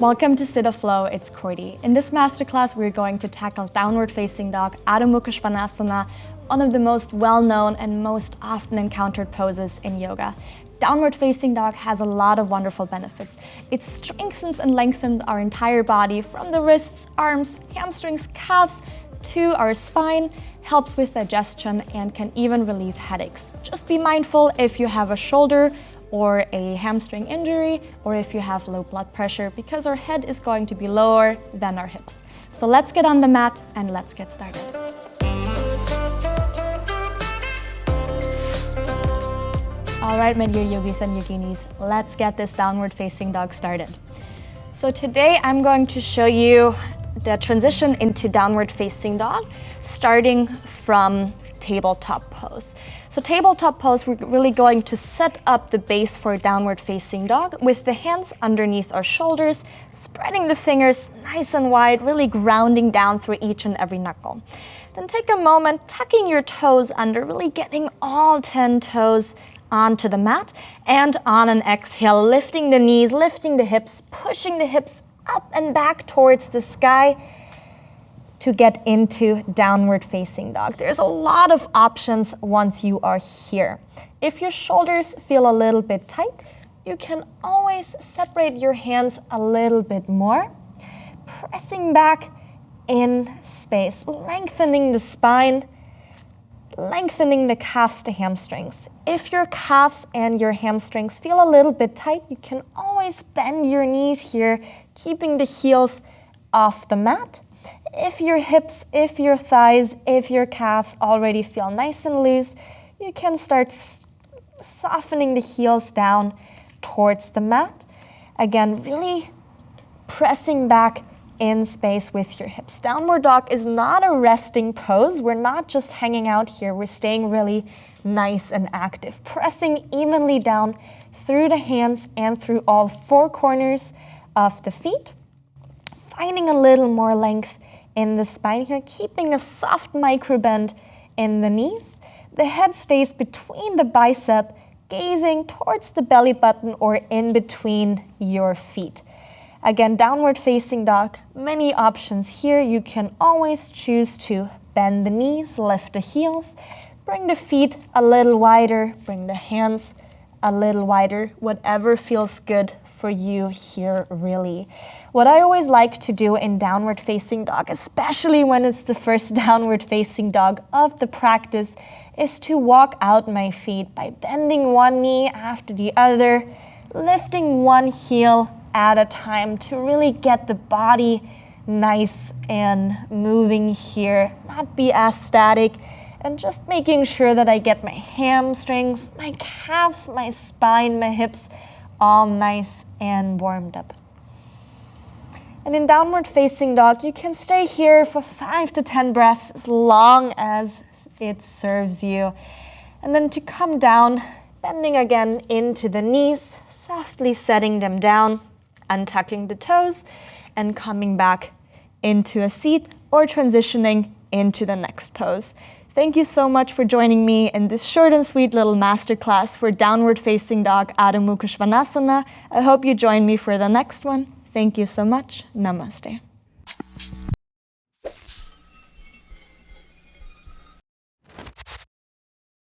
Welcome to SidaFlow, it's Cordi. In this masterclass, we're going to tackle downward facing dog, Adho Mukha Svanasana, one of the most well-known and most often encountered poses in yoga. Downward facing dog has a lot of wonderful benefits. It strengthens and lengthens our entire body from the wrists, arms, hamstrings, calves to our spine, helps with digestion and can even relieve headaches. Just be mindful if you have a shoulder or a hamstring injury, or if you have low blood pressure, because our head is going to be lower than our hips. So let's get on the mat and let's get started. All right, my dear yogis and yoginis, let's get this downward facing dog started. So today I'm going to show you the transition into downward facing dog, starting from tabletop pose. So tabletop pose, we're really going to set up the base for downward facing dog with the hands underneath our shoulders, spreading the fingers nice and wide, really grounding down through each and every knuckle. Then take a moment, tucking your toes under, really getting all 10 toes onto the mat, and on an exhale, lifting the knees, lifting the hips, pushing the hips up and back towards the sky to get into downward facing dog. There's a lot of options once you are here. If your shoulders feel a little bit tight, you can always separate your hands a little bit more, pressing back in space, lengthening the spine, lengthening the calves to hamstrings. If your calves and your hamstrings feel a little bit tight, you can always bend your knees here, keeping the heels off the mat. If your hips, if your thighs, if your calves already feel nice and loose, you can start softening the heels down towards the mat. Again, really pressing back in space with your hips. Downward dog is not a resting pose. We're not just hanging out here. We're staying really nice and active, pressing evenly down through the hands and through all four corners of the feet, finding a little more length in the spine here, keeping a soft micro bend in the knees. The head stays between the bicep, gazing towards the belly button or in between your feet. Again, downward facing dog, many options here. You can always choose to bend the knees, lift the heels, bring the feet a little wider, bring the hands a little wider, whatever feels good for you here, really. What I always like to do in downward facing dog, especially when it's the first downward facing dog of the practice, is to walk out my feet by bending one knee after the other, lifting one heel at a time to really get the body nice and moving here, not be as static, and just making sure that I get my hamstrings, my calves, my spine, my hips all nice and warmed up. And in downward facing dog, you can stay here for 5 to 10 breaths as long as it serves you. And then to come down, bending again into the knees, softly setting them down, untucking the toes, and coming back into a seat or transitioning into the next pose. Thank you so much for joining me in this short and sweet little masterclass for downward facing dog, Adho Mukha Svanasana. I hope you join me for the next one. Thank you so much. Namaste.